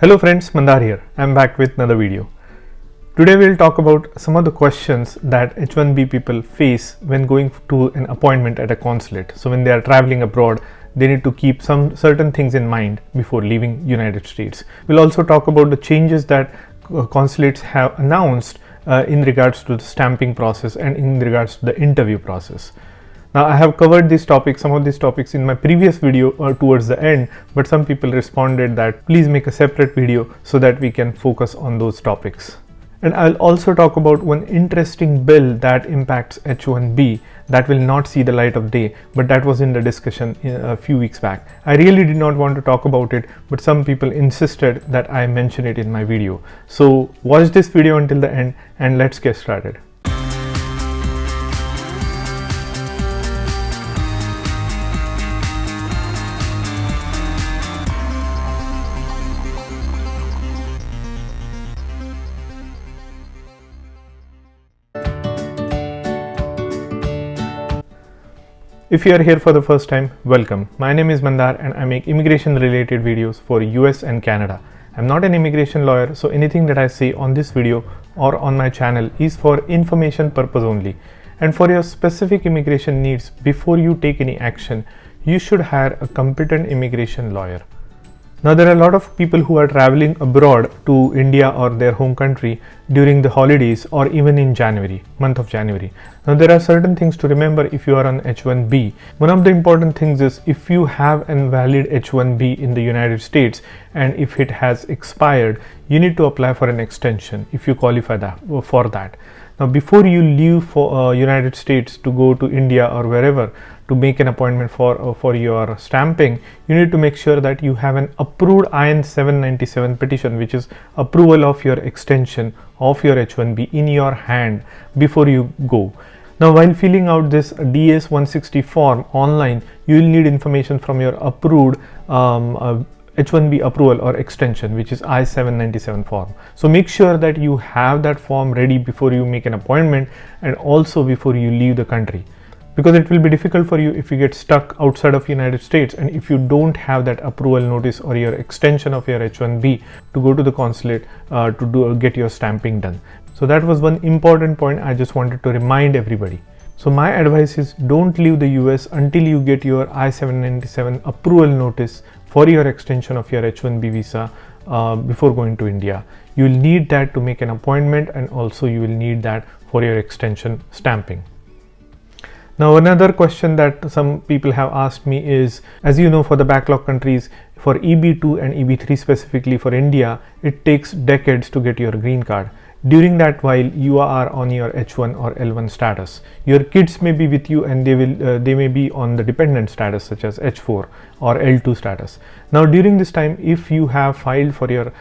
Hello friends, Mandar here. I'm back with another video. Today we'll talk about some of the questions that H1B people face when going to an appointment at a consulate. So when they are traveling abroad, they need to keep some certain things in mind before leaving United States. We'll also talk about the changes that consulates have announced in regards to the stamping process and in regards to the interview process. Now I have covered some of these topics in my previous video towards the end, but some people responded that please make a separate video so that we can focus on those topics. And I'll also talk about one interesting bill that impacts H1B that will not see the light of day, but that was in the discussion a few weeks back. I really did not want to talk about it, but some people insisted that I mention it in my video. So watch this video until the end and let's get started. If you are here for the first time, welcome. My name is Mandar and I make immigration related videos for US and Canada. I'm not an immigration lawyer, so anything that I say on this video or on my channel is for information purpose only. And for your specific immigration needs, before you take any action, you should hire a competent immigration lawyer. Now there are a lot of people who are traveling abroad to India or their home country during the holidays or even in January, month of January. Now there are certain things to remember if you are on H1B. One of the important things is if you have an valid H1B in the United States and if it has expired, you need to apply for an extension if you qualify for that. Now before you leave for United States to go to India or wherever to make an appointment for your stamping, you need to make sure that you have an approved IN 797 petition, which is approval of your extension of your H1B in your hand before you go. Now while filling out this DS 160 form online, you will need information from your approved H1B approval or extension, which is I-797 form. So make sure that you have that form ready before you make an appointment and also before you leave the country, because it will be difficult for you if you get stuck outside of United States and if you don't have that approval notice or your extension of your H1B to go to the consulate to get your stamping done. So that was one important point I just wanted to remind everybody. So my advice is don't leave the US until you get your I-797 approval notice for your extension of your H1B visa before going to India. You will need that to make an appointment and also you will need that for your extension stamping. Now another question that some people have asked me is, as you know, for the backlog countries, for EB2 and EB3 specifically for India, it takes decades to get your green card. During that while you are on your H1 or L1 status, your kids may be with you and they may be on the dependent status such as H4 or L2 status. Now during this time, if you have filed for your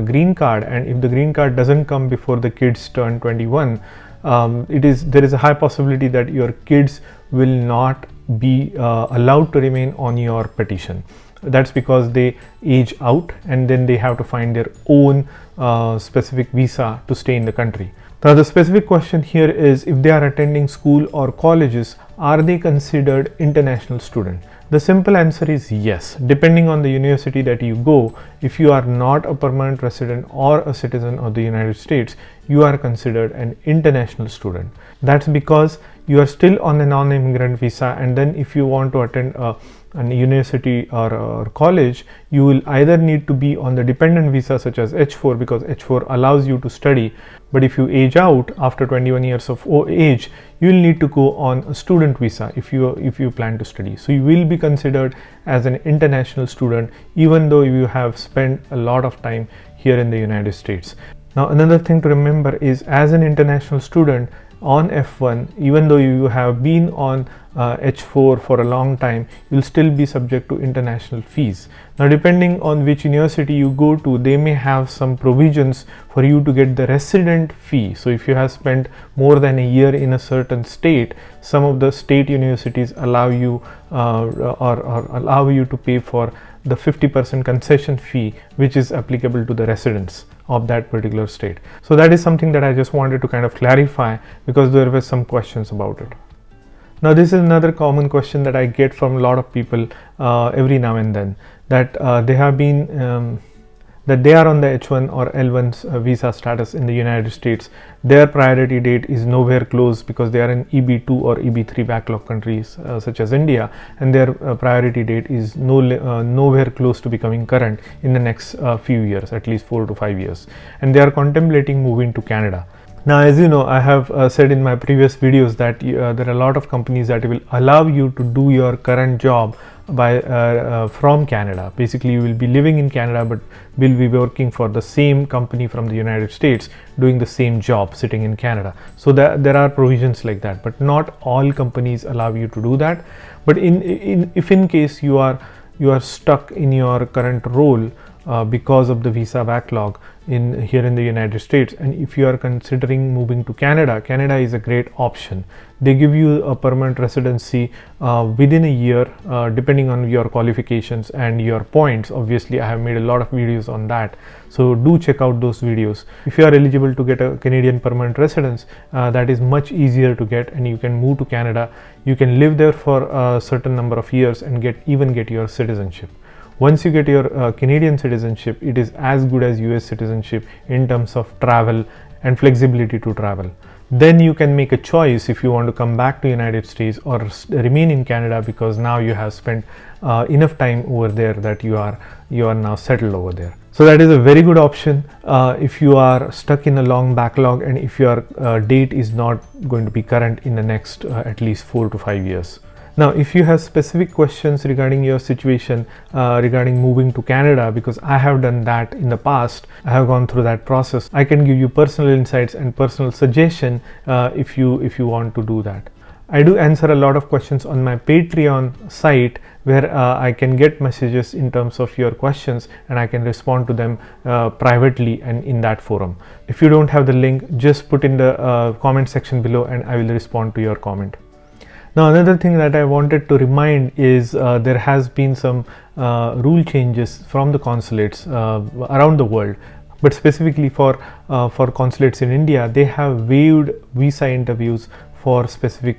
green card and if the green card doesn't come before the kids turn 21, there is a high possibility that your kids will not be allowed to remain on your petition. That's because they age out and then they have to find their own specific visa to stay in the country. Now the specific question here is, if they are attending school or colleges, are they considered international student? The simple answer is yes. Depending on the university that you go, if you are not a permanent resident or a citizen of the United States, you are considered an international student. That's because you are still on a non-immigrant visa, and then if you want to attend an university or college, you will either need to be on the dependent visa such as H4, because H4 allows you to study, but if you age out after 21 years of age, you will need to go on a student visa if you plan to study. So you will be considered as an international student even though you have spent a lot of time here in the United States. Now another thing to remember is, as an international student on F1, even though you have been on H4 for a long time, you'll still be subject to international fees. Now depending on which university you go to, they may have some provisions for you to get the resident fee. So if you have spent more than a year in a certain state, some of the state universities allow you or allow you to pay for the 50% concession fee, which is applicable to the residents of that particular state. So that is something that I just wanted to kind of clarify, because there were some questions about it. Now this is another common question that I get from a lot of people every now and then, that they have been that they are on the H1 or L1 visa status in the United States, their priority date is nowhere close because they are in EB2 or EB3 backlog countries such as India, and their priority date is nowhere close to becoming current in the next few years, at least 4 to 5 years, and they are contemplating moving to Canada. Now, as you know, I have said in my previous videos that there are a lot of companies that will allow you to do your current job from Canada. Basically, you will be living in Canada but will be working for the same company from the United States doing the same job sitting in Canada. So there are provisions like that, but not all companies allow you to do that. But if in case you are stuck in your current role because of the visa backlog here in the United States, and if you are considering moving to Canada, Canada is a great option. They give you a permanent residency within a year, depending on your qualifications and your points. Obviously, I have made a lot of videos on that, so do check out those videos. If you are eligible to get a Canadian permanent residence, that is much easier to get, and you can move to Canada. You can live there for a certain number of years and even get your citizenship. Once you get your Canadian citizenship, it is as good as US citizenship in terms of travel and flexibility to travel. Then you can make a choice if you want to come back to United States or remain in Canada, because now you have spent enough time over there that you are now settled over there. So that is a very good option if you are stuck in a long backlog and if your date is not going to be current in the next at least 4 to 5 years. Now, if you have specific questions regarding your situation, regarding moving to Canada, because I have done that in the past, I have gone through that process, I can give you personal insights and personal suggestion if you want to do that. I do answer a lot of questions on my Patreon site, where I can get messages in terms of your questions, and I can respond to them privately and in that forum. If you don't have the link, just put in the comment section below and I will respond to your comment. Now, another thing that I wanted to remind is there has been some rule changes from the consulates around the world, but specifically for consulates in India, they have waived visa interviews for specific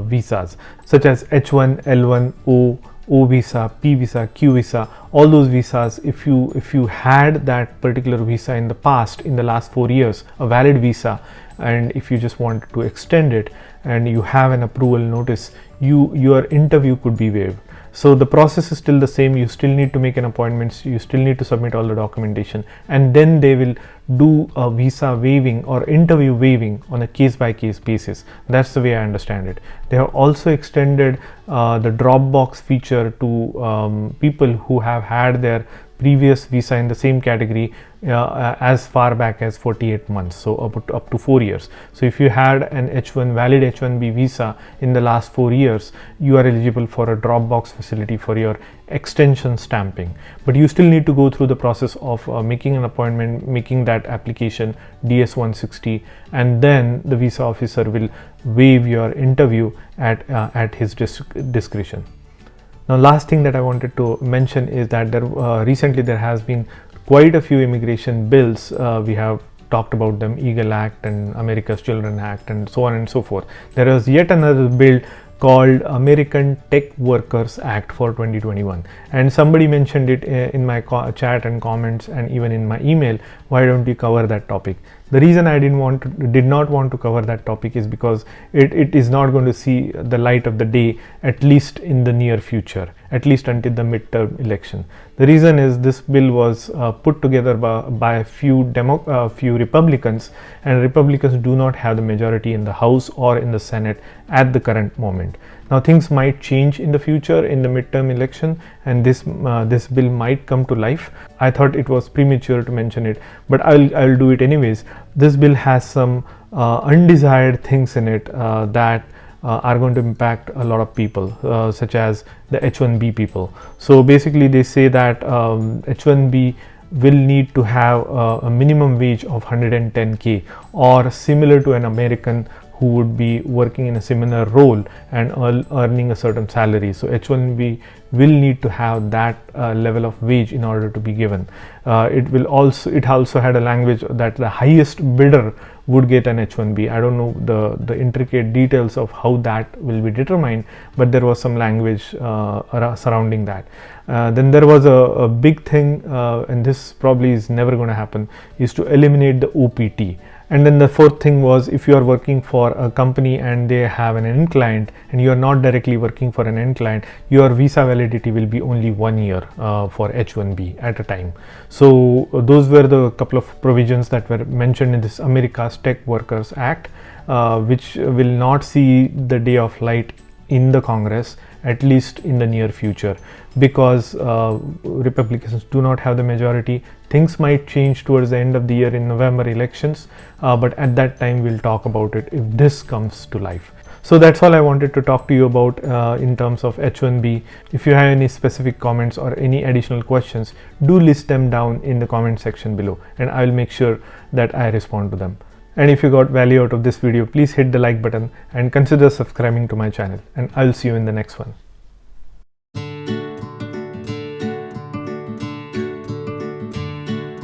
visas such as H1, L1, O visa, P visa, Q visa. All those visas, if you had that particular visa in the past, in the last 4 years, a valid visa, and if you just wanted to extend it and you have an approval notice, your interview could be waived. So the process is still the same. You still need to make an appointment, you still need to submit all the documentation, and then they will do a visa waiving or interview waiving on a case-by-case basis. That's the way I understand it. They have also extended the Dropbox feature to people who have had their previous visa in the same category as far back as 48 months, so up to 4 years. So if you had an valid H1B visa in the last 4 years, you are eligible for a Dropbox facility for your extension stamping, but you still need to go through the process of making an appointment, making that application DS-160, and then the visa officer will waive your interview at his discretion. Now, last thing that I wanted to mention is that recently there has been quite a few immigration bills. We have talked about them, Eagle Act and America's Children Act and so on and so forth. There is yet another bill called American Tech Workers Act for 2021, and somebody mentioned it in my chat and comments and even in my email. Why don't you cover that topic? The reason I did not want to cover that topic is because it is not going to see the light of the day, at least in the near future, at least until the midterm election. The reason is this bill was put together by a few Republicans, and Republicans do not have the majority in the House or in the Senate at the current moment. Now, things might change in the future in the midterm election, and this bill might come to life. I thought it was premature to mention it, but I'll do it anyways. This bill has some undesired things in it that are going to impact a lot of people, such as the H1B people. So basically, they say that H1B will need to have a minimum wage of 110K or similar to an American who would be working in a similar role and earning a certain salary. So H1B will need to have that level of wage in order to be given. It also had a language that the highest bidder would get an H1B. I don't know the intricate details of how that will be determined, but there was some language surrounding that. Then there was a big thing, and this probably is never going to happen, is to eliminate the OPT. And then the fourth thing was, if you are working for a company and they have an end client and you are not directly working for an end client, your visa validity will be only 1 year for H1B at a time. So those were the couple of provisions that were mentioned in this America's Tech Workers Act, which will not see the day of light in the Congress, at least in the near future, because Republicans do not have the majority. Things might change towards the end of the year in November elections, but at that time we'll talk about it if this comes to life. So that's all I wanted to talk to you about in terms of H1B. If you have any specific comments or any additional questions, do list them down in the comment section below, and I will make sure that I respond to them. And if you got value out of this video, please hit the like button and consider subscribing to my channel, and I'll see you in the next one.